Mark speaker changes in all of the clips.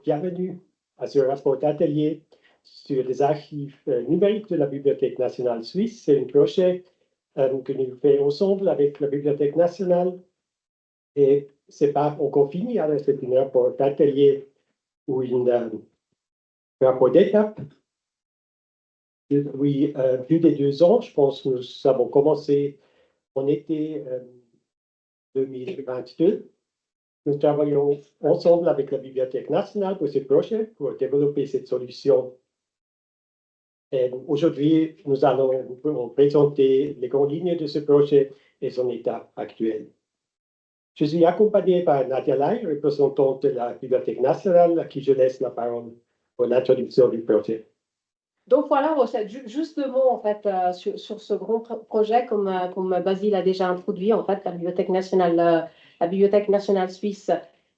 Speaker 1: Bienvenue à ce rapport d'atelier sur les archives numériques de la Bibliothèque nationale suisse. C'est un projet que nous faisons ensemble avec la Bibliothèque nationale. Et c'est pas encore fini, alors c'est un rapport d'atelier ou un rapport d'étape. Depuis plus de 2 ans, je pense que nous avons commencé en été 2022. Nous travaillons ensemble avec la Bibliothèque nationale pour ce projet, pour développer cette solution. Aujourd'hui, nous allons vous présenter les grandes lignes de ce projet et son état actuel. Je suis accompagné par Nadia Lai, représentante de la Bibliothèque nationale, à qui je laisse la parole pour l'introduction du projet.
Speaker 2: Donc voilà, juste deux mots en fait sur ce grand projet, comme Basile a déjà introduit, en fait, la Bibliothèque nationale suisse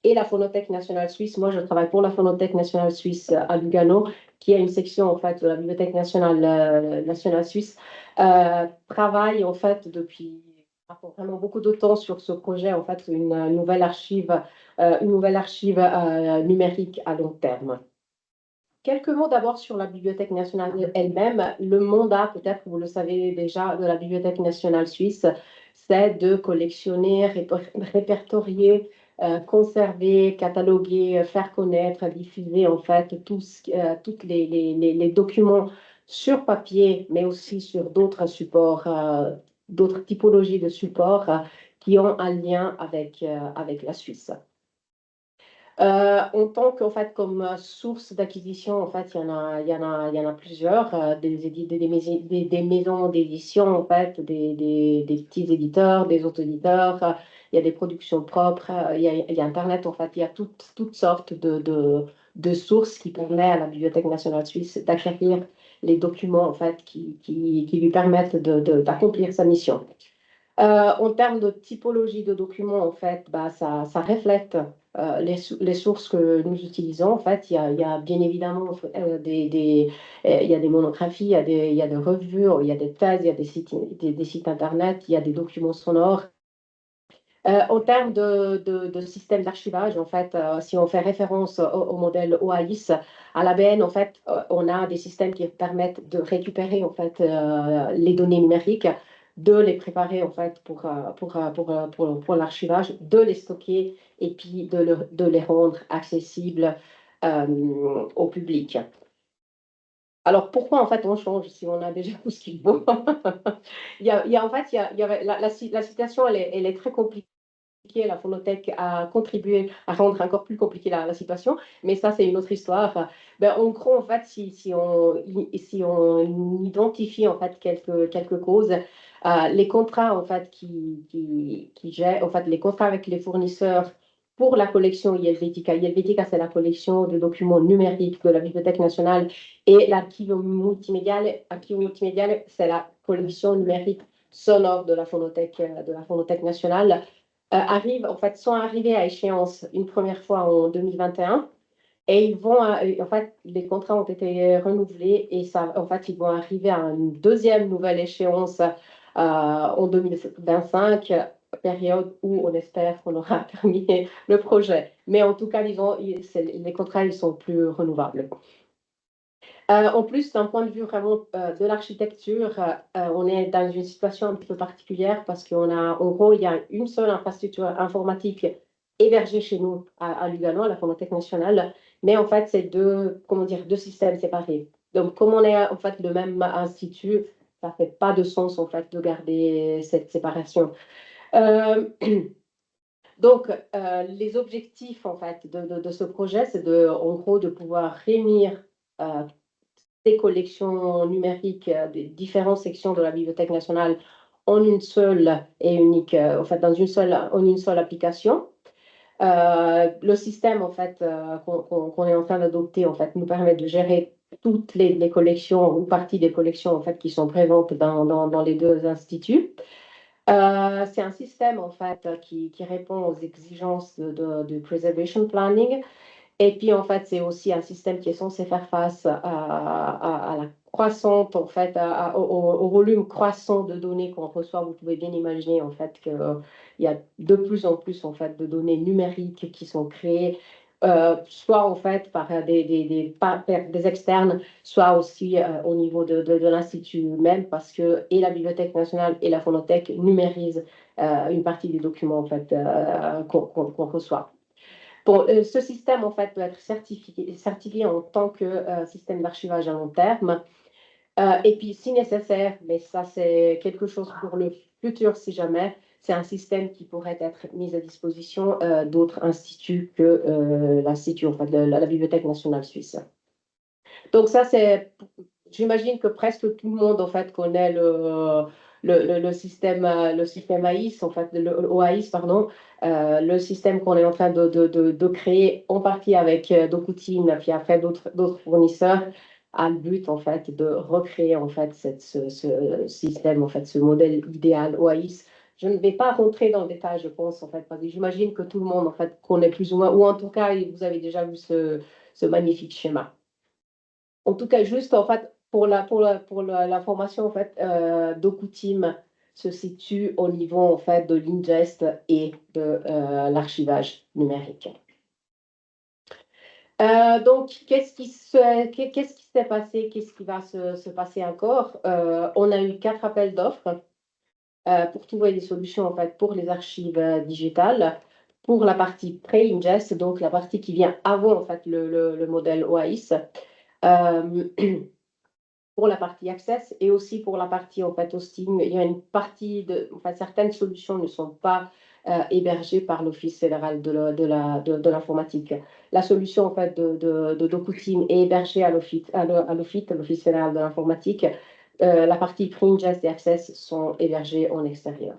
Speaker 2: et la Phonothèque nationale suisse. Moi, je travaille pour la Phonothèque nationale suisse à Lugano, qui est une section en fait de la Bibliothèque nationale suisse. Travaille en fait depuis vraiment beaucoup de temps sur ce projet, en fait, une nouvelle archive numérique à long terme. Quelques mots d'abord sur la Bibliothèque nationale elle-même. Le mandat, peut-être vous le savez déjà, de la Bibliothèque nationale suisse, c'est de collectionner, répertorier, conserver, cataloguer, faire connaître, diffuser en fait tous les documents sur papier, mais aussi sur d'autres supports, d'autres typologies de supports qui ont un lien avec la Suisse. En tant qu'en fait, comme source d'acquisition, en fait, il y en a plusieurs, des maisons d'édition, en fait, des petits éditeurs, des auto-éditeurs, il y a des productions propres, il y a Internet, en fait, il y a toutes sortes de sources qui permettent à la Bibliothèque nationale suisse d'acquérir les documents, en fait, qui lui permettent d'accomplir sa mission. En termes de typologie de documents, en fait, ça reflète les sources que nous utilisons. En fait, il y a bien évidemment il y a des monographies, il y a des revues, il y a des thèses, il y a des sites Internet, il y a des documents sonores. En termes de système d'archivage, en fait, si on fait référence au modèle OAIS, à l'ABN, en fait, on a des systèmes qui permettent de récupérer en fait, les données numériques, de les préparer en fait, pour l'archivage, de les stocker et puis de les rendre accessibles au public. Alors, pourquoi en fait on change si on a déjà tout ce qu'il faut? La situation, elle est très compliquée. La Phonothèque a contribué à rendre encore plus compliquée la situation, mais ça, c'est une autre histoire. En gros, en fait, si on identifie en fait quelques causes, les contrats en fait qui gèrent, en fait, les contrats avec les fournisseurs pour la collection ILVetica. ILVetica, c'est la collection de documents numériques de la Bibliothèque nationale, et l'archive multimédial, c'est la collection numérique sonore de la Phonothèque nationale. Sont arrivés à échéance une première fois en 2021, et en fait, les contrats ont été renouvelés, et ça, en fait, ils vont arriver à une deuxième nouvelle échéance en 2025, période où on espère qu'on aura terminé le projet. Mais en tout cas, les contrats, ils sont plus renouvelables. En plus, d'un point de vue vraiment de l'architecture, on est dans une situation un peu particulière parce en gros, il y a une seule infrastructure informatique hébergée chez nous à Lugano, à la Phonothèque nationale, mais en fait, c'est deux systèmes séparés. Donc, comme on est en fait le même institut, ça fait pas de sens en fait de garder cette séparation. Donc, les objectifs en fait de ce projet, c'est en gros de pouvoir réunir des collections numériques des différentes sections de la Bibliothèque nationale en une seule et unique, en fait, en une seule application. Le système en fait qu'on est en train d'adopter en fait nous permet de gérer toutes les collections ou parties des collections en fait qui sont présentes dans les deux instituts. C'est un système en fait qui répond aux exigences de preservation planning. Et puis, en fait, c'est aussi un système qui est censé faire face à la croissante, en fait, au volume croissant de données qu'on reçoit. Vous pouvez bien imaginer, en fait, qu'il y a de plus en plus, en fait, de données numériques qui sont créées soit en fait par des externes, soit aussi au niveau de l'Institut même, parce que et la Bibliothèque nationale et la Phonothèque numérisent une partie des documents en fait, qu'on reçoit. Bon, ce système en fait peut être certifié en tant que système d'archivage à long terme. Et puis, si nécessaire, mais ça c'est quelque chose pour le futur si jamais, c'est un système qui pourrait être mis à disposition d'autres instituts que l'Institut, en fait, la Bibliothèque nationale suisse. Donc ça, j'imagine que presque tout le monde, en fait, connaît le système AIS, en fait, le OAIS, pardon, le système qu'on est en train de créer en partie avec Dokutine, puis après d'autres fournisseurs, a le but, en fait, de recréer, en fait, ce système, en fait, ce modèle idéal OAIS. Je ne vais pas rentrer dans le détail, je pense, en fait, parce que j'imagine que tout le monde, en fait, connaît plus ou moins, ou en tout cas, vous avez déjà vu ce magnifique schéma. En tout cas, juste, en fait, pour l'information, en fait, Dokutime se situe au niveau, en fait, de l'ingest et de l'archivage numérique. Donc, qu'est-ce qui s'est passé? Qu'est-ce qui va se passer encore? On a eu 4 appels d'offres pour trouver des solutions, en fait, pour les archives digitales, pour la partie pré-ingest, donc la partie qui vient avant, en fait, le modèle OAIS, pour la partie access et aussi pour la partie, en fait, hosting. Il y a une partie certaines solutions ne sont pas hébergées par l'Office fédéral de l'informatique. La solution, en fait, de Dokutime est hébergée à l'Office fédéral de l'informatique. La partie pre-ingest et access sont hébergées en externe,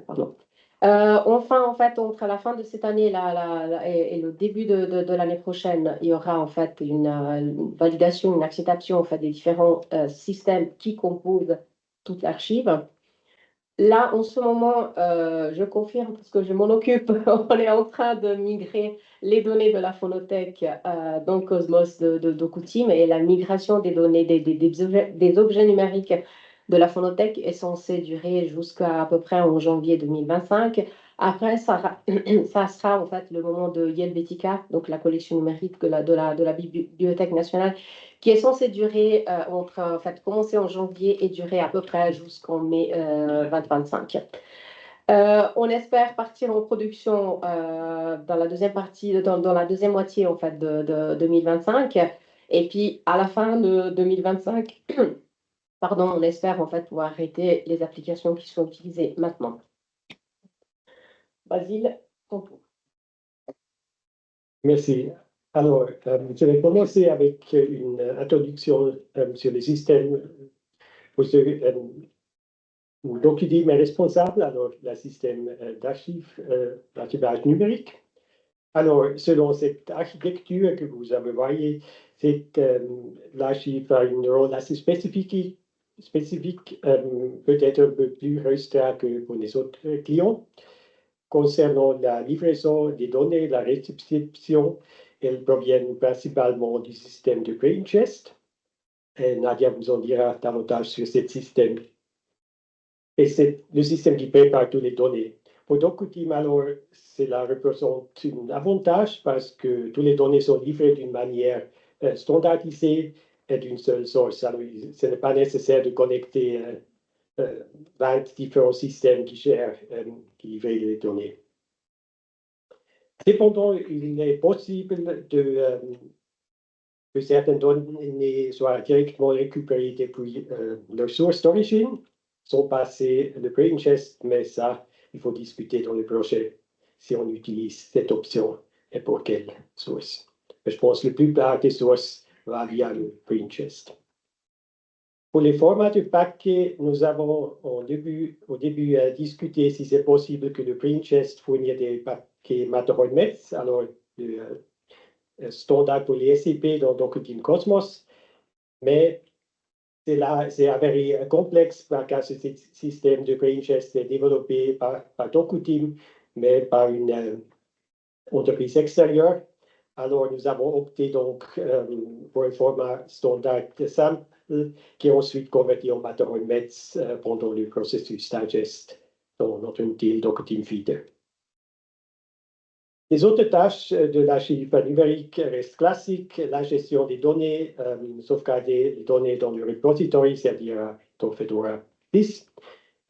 Speaker 2: pardon. Enfin, en fait, entre la fin de cette année et le début de l'année prochaine, il y aura en fait une validation, une acceptation en fait, des différents systèmes qui composent toute l'archive. Là, en ce moment, je confirme parce que je m'en occupe, on est en train de migrer les données de la Phonothèque dans Cosmos de Dokutime et la migration des données des objets numériques de la Phonothèque est censée durer jusqu'à peu près en janvier 2025. Après, ça sera en fait le moment de Helvetica, donc la collection numérique de la Bibliothèque nationale, qui est censée durer commencer en janvier et durer à peu près jusqu'en mai 2025. On espère partir en production dans la deuxième partie, dans la deuxième moitié en fait de 2025, et puis à la fin de 2025, pardon, on espère en fait pouvoir arrêter les applications qui sont utilisées maintenant. Basile, ton tour.
Speaker 1: Merci. Alors, je vais commencer avec une introduction sur les systèmes où Dokutime est responsable, alors le système d'archivage numérique. Alors, selon cette architecture que vous avez voyée, l'archive a un rôle assez spécifique peut-être un peu plus restreint que pour les autres clients. Concernant la livraison des données, la réception, elles proviennent principalement du système de pre-ingest. Nadia vous en dira davantage sur ce système. Et c'est le système qui prépare toutes les données. Pour Dokutime, alors, cela représente un avantage parce que toutes les données sont livrées d'une manière standardisée et d'une seule source. Alors, ce n'est pas nécessaire de connecter 20 différents systèmes qui livrent les données. Cependant, il est possible que certaines données soient directement récupérées depuis leur source d'origine, sans passer le pre-ingest, mais ça, il faut discuter dans le projet si on utilise cette option et pour quelle source. Mais je pense que la plupart des sources vont via le pre-ingest. Pour les formats de paquets, nous avons au début discuté si c'est possible que le pre-ingest fournisse des paquets Matterhorn-Metz, alors le standard pour les SCP dans Dokutime Cosmos, mais c'est avéré complexe parce que ce système de pre-ingest est développé par Dokutime, mais par une entreprise extérieure. Alors, nous avons opté donc pour un format standard de sample qui est ensuite converti en Matterhorn-Metz pendant le processus digest dans notre outil Dokutime Feeder. Les autres tâches de l'archive numérique restent classiques, la gestion des données, sauvegarder les données dans le repository, c'est-à-dire dans Fedora 10,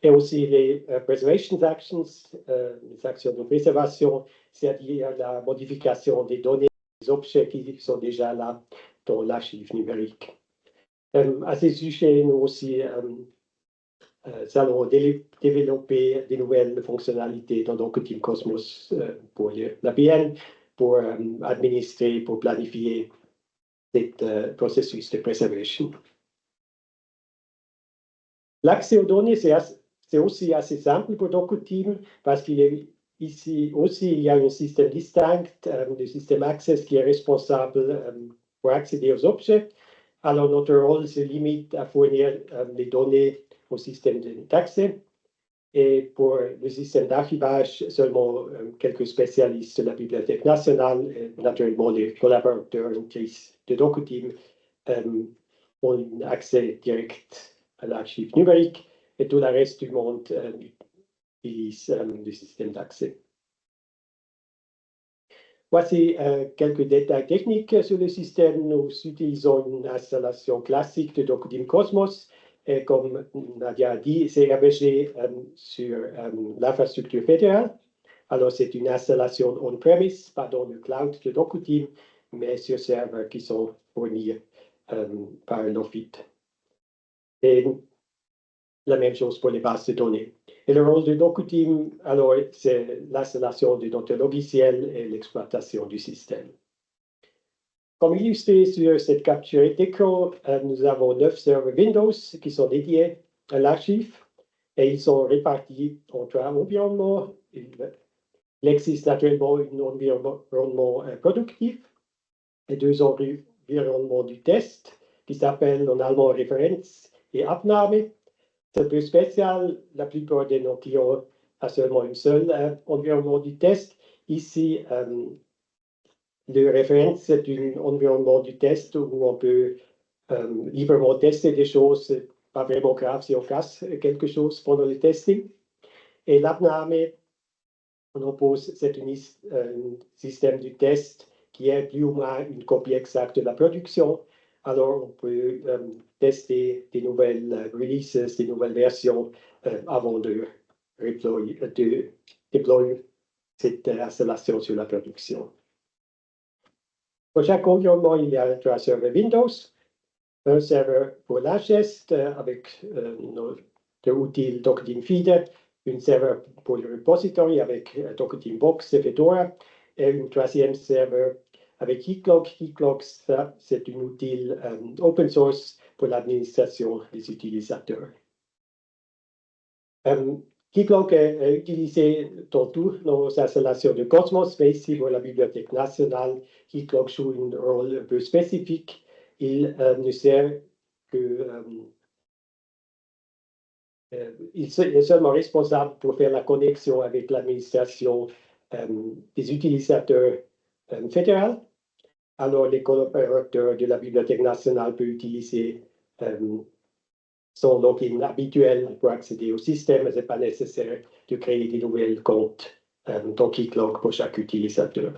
Speaker 1: et aussi les preservation actions, les actions de préservation, c'est-à-dire la modification des données, des objets qui sont déjà là dans l'archive numérique. À ce sujet, nous aussi allons développer des nouvelles fonctionnalités dans Docker Cosmos pour l'APN, pour administrer, pour planifier ce processus de préservation. L'accès aux données, c'est aussi assez simple pour Docker Team parce qu'il y a ici aussi il y a un système distinct, le système Access qui est responsable pour accéder aux objets. Alors notre rôle se limite à fournir les données au système d'accès. Et pour le système d'archivage, seulement quelques spécialistes de la Bibliothèque nationale, et naturellement les collaborateurs de Docker Team, ont un accès direct à l'archive numérique et tout le reste du monde utilise le système d'accès. Voici quelques détails techniques sur le système. Nous utilisons une installation classique de Docker Team Cosmos. Et comme Nadia a dit, c'est hébergé sur l'infrastructure fédérale. Alors, c'est une installation on-premise, pas dans le cloud de Docker Team, mais sur serveurs qui sont fournis par l'OFIT. Et la même chose pour les bases de données. Et le rôle de Docker Team, alors, c'est l'installation de notre logiciel et l'exploitation du système. Comme illustré sur cette capture d'écran, nous avons 9 serveurs Windows qui sont dédiés à l'archive et ils sont répartis en 3 environnements. Il existe naturellement un environnement productif et 2 environnements du test qui s'appellent en allemand Referenz et Abnahme. C'est un peu spécial, la plupart de nos clients ont seulement un seul environnement du test. Ici, le référence, c'est un environnement du test où on peut librement tester des choses. C'est pas vraiment grave si on casse quelque chose pendant le testing. Et l'Abnahme, on oppose, c'est un système du test qui est plus ou moins une copie exacte de la production. Alors, on peut tester des nouvelles releases, des nouvelles versions avant de déployer cette installation sur la production. Pour chaque environnement, il y a 3 serveurs Windows, un serveur pour l'ingest avec notre outil Docker Team Feeder, un serveur pour le repository avec Docker Team Box et Fedora, et un 3e serveur avec Keycloak. Keycloak, c'est un outil open source pour l'administration des utilisateurs. Keycloak est utilisé dans toutes nos installations de Cosmos, mais ici pour la Bibliothèque nationale, Keycloak joue un rôle un peu spécifique. Il ne sert que il est seulement responsable pour faire la connexion avec l'administration des utilisateurs fédéraux. Alors, les collaborateurs de la Bibliothèque nationale peuvent utiliser son login habituel pour accéder au système. Ce n'est pas nécessaire de créer de nouveaux comptes dans Keycloak pour chaque utilisateur.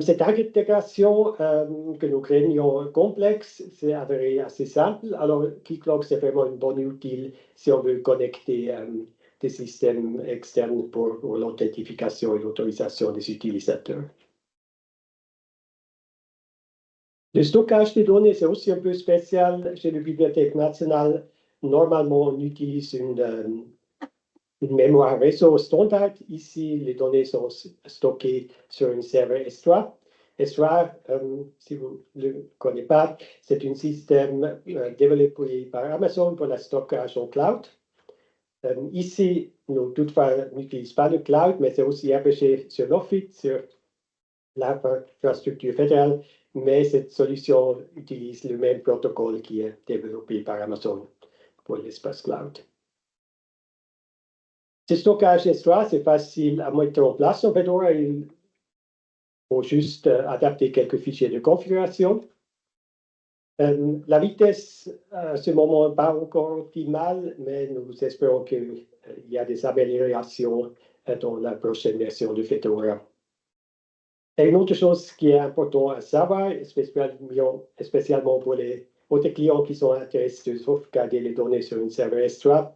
Speaker 1: Cette intégration que nous craignons complexe, c'est avéré assez simple. Alors, Keycloak, c'est vraiment un bon outil si on veut connecter des systèmes externes pour l'authentification et l'autorisation des utilisateurs. Le stockage des données, c'est aussi un peu spécial chez la Bibliothèque nationale. Normalement, on utilise une mémoire réseau standard. Ici, les données sont stockées sur un serveur S3. S3, si vous ne le connaissez pas, c'est un système développé par Amazon pour le stockage en cloud. Ici, nous, toutefois, n'utilisons pas le cloud, mais c'est aussi hébergé sur l'OFIT, sur l'infrastructure fédérale, mais cette solution utilise le même protocole qui est développé par Amazon pour l'espace cloud. Ce stockage S3, c'est facile à mettre en place en Fedora. Il faut juste adapter quelques fichiers de configuration. La vitesse, à ce moment, n'est pas encore optimale, mais nous espérons qu'il y a des améliorations dans la prochaine version de Fedora. Et une autre chose qui est importante à savoir, spécialement pour les autres clients qui sont intéressés de sauvegarder les données sur un serveur S3,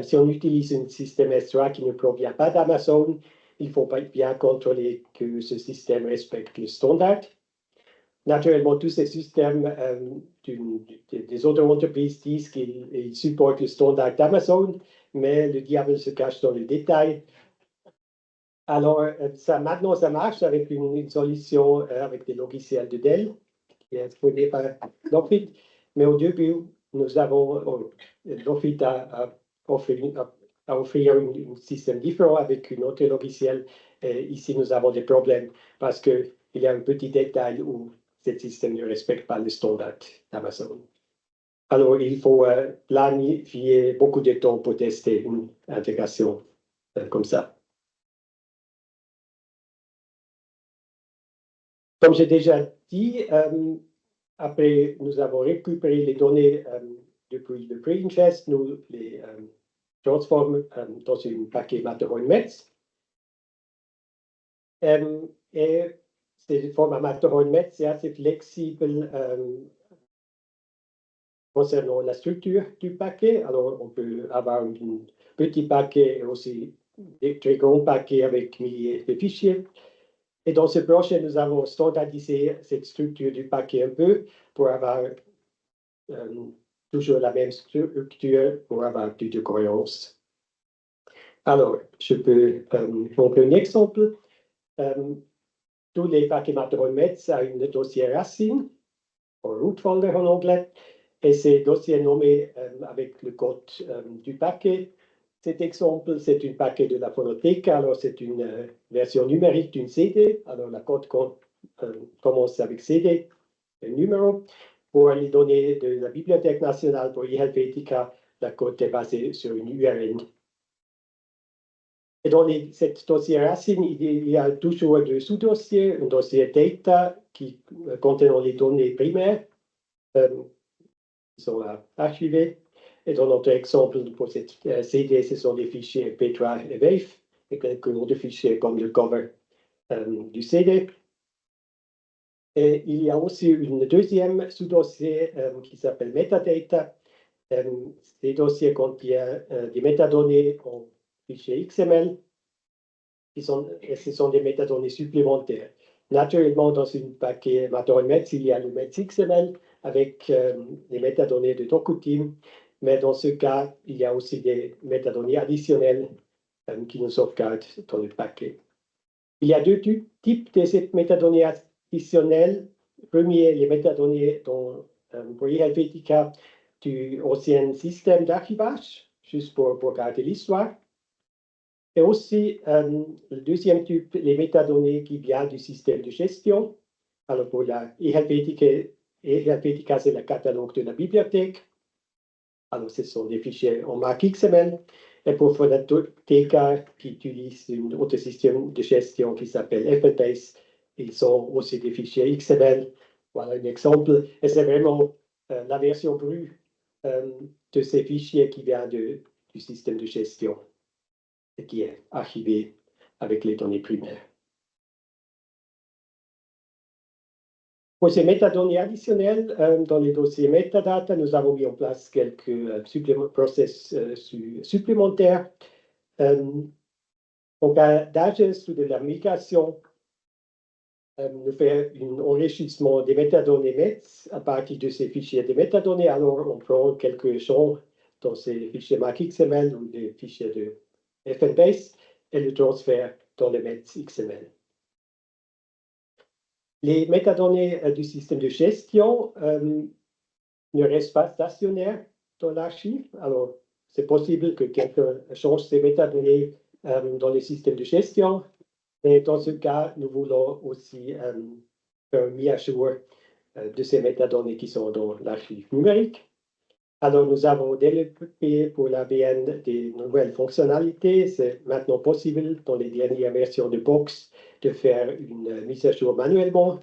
Speaker 1: si on utilise un système S3 qui ne provient pas d'Amazon, il faut bien contrôler que ce système respecte le standard. Naturellement, tous ces systèmes des autres entreprises disent qu'ils supportent le standard d'Amazon, mais le diable se cache dans le détail. Alors, maintenant, ça marche avec une solution avec des logiciels de Dell, qui est fournie par Lockheed. Mais au début, nous avons Lockheed à offrir un système différent avec un autre logiciel. Et ici, nous avons des problèmes parce qu'il y a un petit détail où ce système ne respecte pas le standard d'Amazon. Alors, il faut planifier beaucoup de temps pour tester une intégration comme ça. Comme j'ai déjà dit, après nous avons récupéré les données depuis le pre-ingest, nous les transformons dans un paquet Matterhorn-Metz. Et ce format Matterhorn-Metz, c'est assez flexible concernant la structure du paquet. Alors, on peut avoir un petit paquet et aussi des très grands paquets avec milliers de fichiers. Et dans ce projet, nous avons standardisé cette structure du paquet un peu pour avoir toujours la même structure pour avoir plus de cohérence. Alors, je peux montrer un exemple. Tous les paquets Matterhorn-Metz ont un dossier racine, ou root folder en anglais, et ces dossiers nommés avec le code du paquet. Cet exemple, c'est un paquet de la phonothèque, alors c'est une version numérique d'une CD, alors la code commence avec CD, un numéro. Pour les données de la Bibliothèque nationale pour eHelvetica, la code est basée sur une URL. Et dans cette dossier racine, il y a toujours deux sous-dossiers, un dossier data qui contenant les données primaires qui sont archivées. Et dans notre exemple, pour cette CD, ce sont des fichiers P3 et WAV, et quelques autres fichiers comme le cover du CD. Et il y a aussi un deuxième sous-dossier qui s'appelle Metadata. Ces dossiers contiennent des métadonnées en fichier XML. Ce sont des métadonnées supplémentaires. Naturellement, dans un paquet Matterhorn-Metz, il y a le Metz XML avec les métadonnées de DocuTeam. Mais dans ce cas, il y a aussi des métadonnées additionnelles qui nous sauvegardent dans le paquet. Il y a deux types de ces métadonnées additionnelles. Premier, les métadonnées pour eHelvetica du ancien système d'archivage, juste pour garder l'histoire. Et aussi, le deuxième type, les métadonnées qui viennent du système de gestion. Alors, pour la eHelvetica, c'est le catalogue de la bibliothèque. Alors, ce sont des fichiers en marque XML. Et pour Phonotheca, qui utilise un autre système de gestion qui s'appelle FNBase, ils sont aussi des fichiers XML. Voilà un exemple. Et c'est vraiment la version brute de ces fichiers qui vient du système de gestion et qui est archivé avec les données primaires. Pour ces métadonnées additionnelles, dans les dossiers metadata, nous avons mis en place quelques process supplémentaires. En cas d'agence ou de la migration, nous faisons un enrichissement des métadonnées METS à partir de ces fichiers de métadonnées. Alors, on prend quelques champs dans ces fichiers MarcXML ou des fichiers de FNBase et le transfert dans le METS XML. Les métadonnées du système de gestion ne restent pas stationnaires dans l'archive. Alors, c'est possible que quelqu'un change ces métadonnées dans le système de gestion. Et dans ce cas, nous voulons aussi faire une mise à jour de ces métadonnées qui sont dans l'archive numérique. Alors, nous avons développé pour l'ABN des nouvelles fonctionnalités. C'est maintenant possible dans les dernières versions de Box de faire une mise à jour manuellement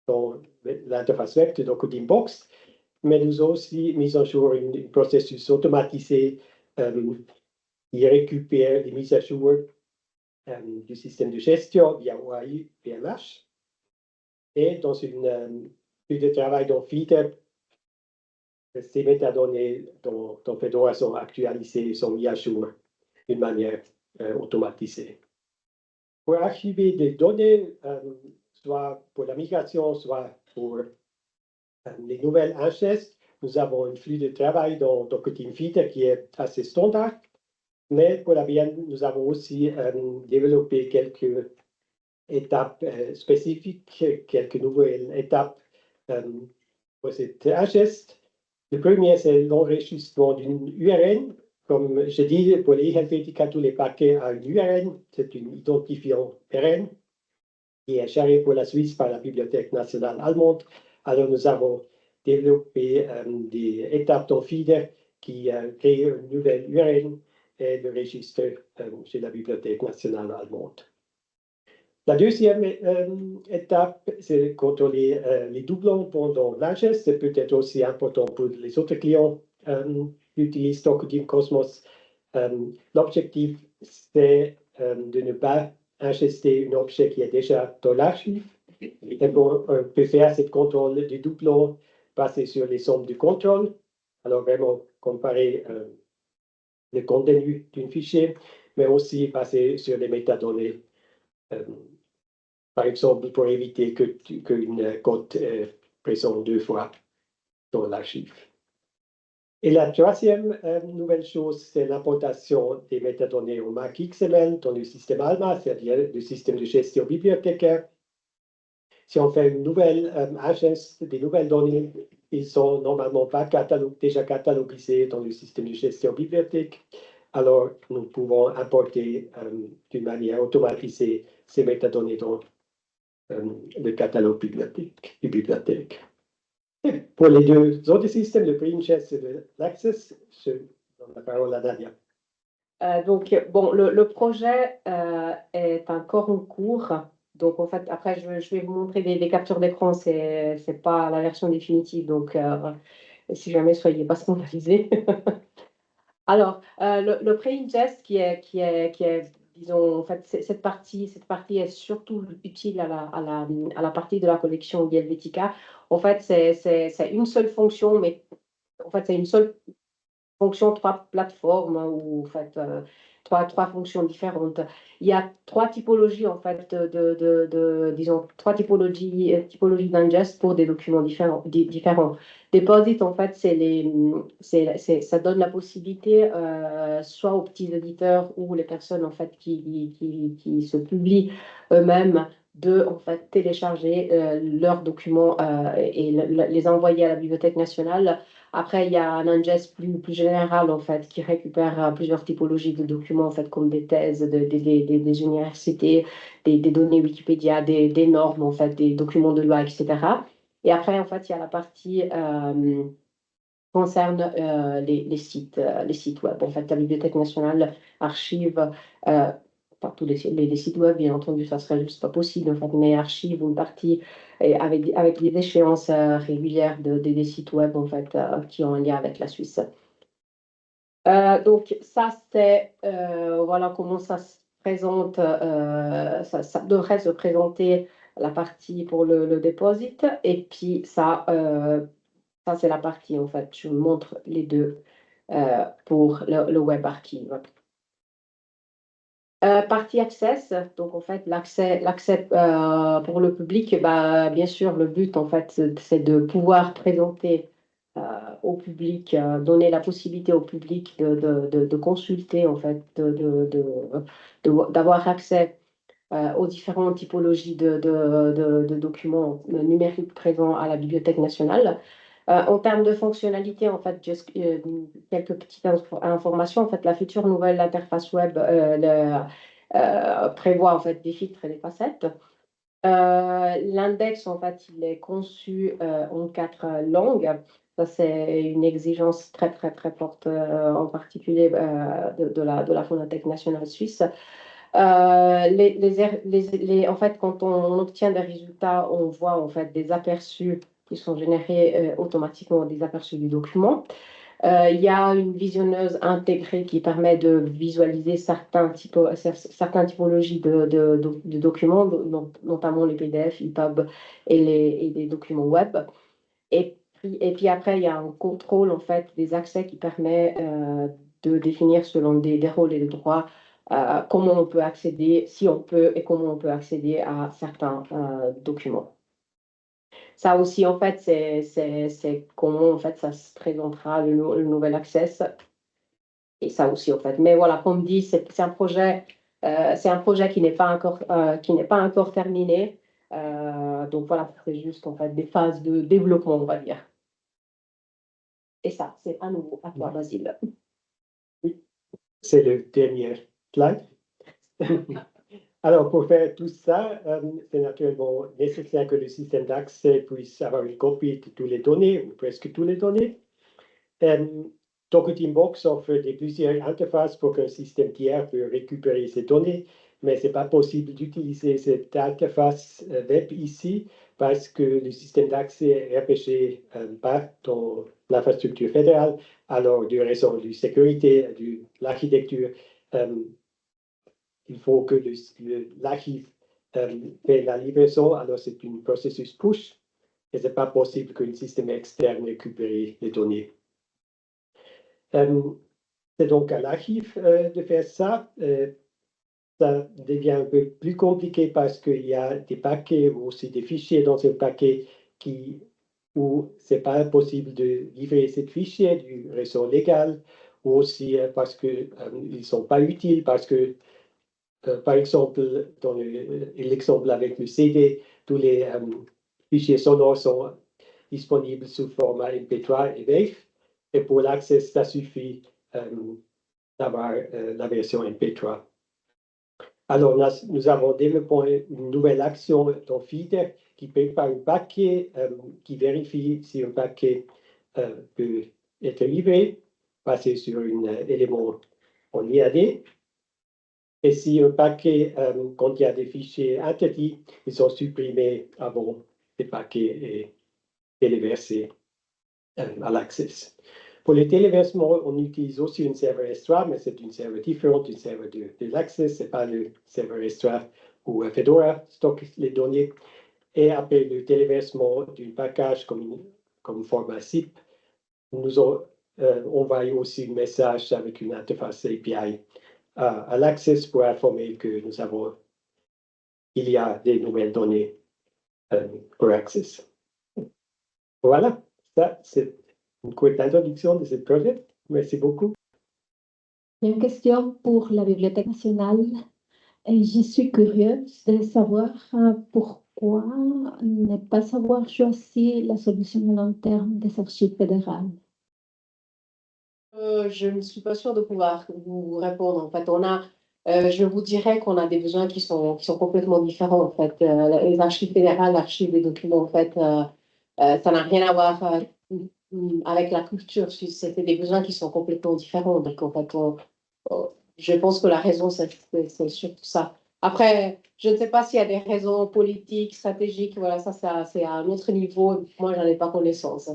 Speaker 1: dans dans l'interface web de Docodin Box, mais nous avons aussi mis à jour un processus automatisé qui récupère les mises à jour du système de gestion via OAI PMH. Et dans une flux de travail dans Feeder, ces métadonnées dont Fedora sont actualisées, sont mises à jour d'une manière automatisée. Pour archiver des données, soit pour la migration, soit pour les nouvelles ingestes, nous avons un flux de travail dans Docodin Feeder qui est assez standard. Mais pour la VM, nous avons aussi développé quelques étapes spécifiques, quelques nouvelles étapes pour cette ingeste. Le premier, c'est l'enregistrement d'une URN. Comme je dis, pour les Helvetica, tous les paquets ont une URN, c'est un identifiant RN qui est géré pour la Suisse par la Bibliothèque nationale allemande. Alors, nous avons développé des étapes dans Feeder qui créent une nouvelle URN et le registre chez la Bibliothèque nationale allemande. La deuxième étape, c'est contrôler les doublons pendant l'ingeste. C'est peut-être aussi important pour les autres clients qui utilisent Docodin Cosmos. L'objectif, c'est de ne pas ingester un objet qui est déjà dans l'archive. Et on peut faire ce contrôle des doublons basé sur les sommes du contrôle. Alors, vraiment comparer le contenu d'un fichier, mais aussi basé sur les métadonnées. Par exemple, pour éviter qu'une code est présente 2 fois dans l'archive. Et la troisième nouvelle chose, c'est l'importation des métadonnées au MAC XML dans le système ALMA, c'est-à-dire le système de gestion bibliothécaire. Si on fait une nouvelle ingeste des nouvelles données, ils sont normalement pas déjà catalogués dans le système de gestion bibliothèque. Alors, nous pouvons importer d'une manière automatisée ces métadonnées dans le catalogue bibliothèque. Et pour les deux autres systèmes, le PreIngest et l'Access, je donne la parole à Nadia.
Speaker 2: Donc, bon, le projet est encore en cours. Donc, en fait, après, je vais vous montrer des captures d'écran. Ce n'est pas la version définitive. Donc, si jamais, soyez pas scandalisés. Alors, le PreIngest qui est, disons, en fait, cette partie est surtout utile à la partie de la collection Helvetica. En fait, c'est une seule fonction, mais en fait, c'est une seule fonction, 3 plateformes, ou en fait, trois fonctions différentes. Il y a 3 typologies, en fait, disons, 3 typologies d'ingest pour des documents différents. Deposit, en fait, ça donne la possibilité, soit aux petits éditeurs ou les personnes, en fait, qui se publient eux-mêmes, de en fait, télécharger leurs documents et les envoyer à la Bibliothèque nationale. Après, il y a un ingest plus général, en fait, qui récupère plusieurs typologies de documents, en fait, comme des thèses des universités, des données Wikipédia, des normes, en fait, des documents de loi, etc. Et après, en fait, il y a la partie concerne les sites web. En fait, la Bibliothèque nationale archive pas tous les sites web, bien entendu, ça serait juste pas possible, en fait, mais archive une partie avec des échéances régulières des sites web, en fait, qui ont un lien avec la Suisse. Donc, ça, c'est voilà comment ça se présente. Ça devrait se présenter la partie pour le deposit. Et puis, ça c'est la partie, en fait, je vous montre les deux pour le web archive. Partie access, donc en fait l'accès pour le public, bien sûr le but en fait c'est de pouvoir présenter au public, donner la possibilité au public de consulter en fait, d'avoir accès aux différentes typologies de documents numériques présents à la Bibliothèque nationale. En termes de fonctionnalité, en fait, quelques petites informations. En fait, la future nouvelle interface web prévoit en fait des filtres et des facettes. L'index, en fait, il est conçu en 4 langues. Ça, c'est une exigence très forte, en particulier de la Phonothèque nationale suisse. En fait, quand on obtient des résultats, on voit en fait des aperçus qui sont générés automatiquement, des aperçus du document. Il y a une visionneuse intégrée qui permet de visualiser certaines typologies de documents, notamment les PDF, EPUB et les documents web. Et puis après, il y a un contrôle en fait des accès qui permet de définir selon des rôles et des droits comment on peut accéder, si on peut et comment on peut accéder à certains documents. Ça aussi, en fait, c'est comment en fait ça se présentera le nouvel access. Et ça aussi, en fait. Mais voilà, comme dit, c'est un projet qui n'est pas encore terminé. Donc voilà, c'est juste en fait des phases de développement, on va dire. Et ça, c'est à nouveau à toi, Basile.
Speaker 1: Oui, c'est le dernier slide. Alors, pour faire tout ça, c'est naturellement nécessaire que le système d'accès puisse avoir une copie de toutes les données, ou presque toutes les données. Teambox offre plusieurs interfaces pour qu'un système tiers puisse récupérer ces données, mais ce n'est pas possible d'utiliser cette interface web ici parce que le système d'accès est repêché pas dans l'infrastructure fédérale. Alors, de raison de sécurité, de l'architecture, il faut que l'archive fait la livraison. Alors, c'est un processus push et ce n'est pas possible qu'un système externe récupère les données. C'est donc à l'archive de faire ça. Ça devient un peu plus compliqué parce qu'il y a des paquets ou aussi des fichiers dans ce paquet où ce n'est pas possible de livrer ces fichiers du réseau légal, ou aussi parce qu'ils ne sont pas utiles, parce que, par exemple, dans l'exemple avec le CD, tous les fichiers sonores sont disponibles sous format MP3 et WAV, et pour l'accès, ça suffit d'avoir la version MP3. Alors, nous avons développé une nouvelle action dans Feeder qui prépare un paquet qui vérifie si un paquet peut être livré, basé sur un élément en IAD. Et si un paquet contient des fichiers interdits, ils sont supprimés avant les paquets et téléversés à l'accès. Pour les téléversements, on utilise aussi un serveur S3, mais c'est une serveur différente du serveur de l'Access. Ce n'est pas le serveur S3 où Fedora stocke les données. Et après le téléversement d'un package comme format zip, nous envoyons aussi un message avec une interface API à l'Access pour informer que il y a des nouvelles données pour Access. Voilà, ça c'est une courte introduction de ce projet. Merci beaucoup.
Speaker 3: Il y a une question pour la Bibliothèque nationale. Et je suis curieuse de savoir pourquoi ne pas avoir choisi la solution à long terme des archives fédérales.
Speaker 2: Je ne suis pas sûre de pouvoir vous répondre. En fait, je vous dirais qu'on a des besoins qui sont complètement différents. En fait, les archives fédérales, l'archive des documents, en fait, ça n'a rien à voir avec la culture suisse. C'était des besoins qui sont complètement différents. Donc, en fait, je pense que la raison, c'est surtout ça. Après, je ne sais pas s'il y a des raisons politiques, stratégiques. Voilà, ça c'est à un autre niveau. Moi, j'en ai pas connaissance.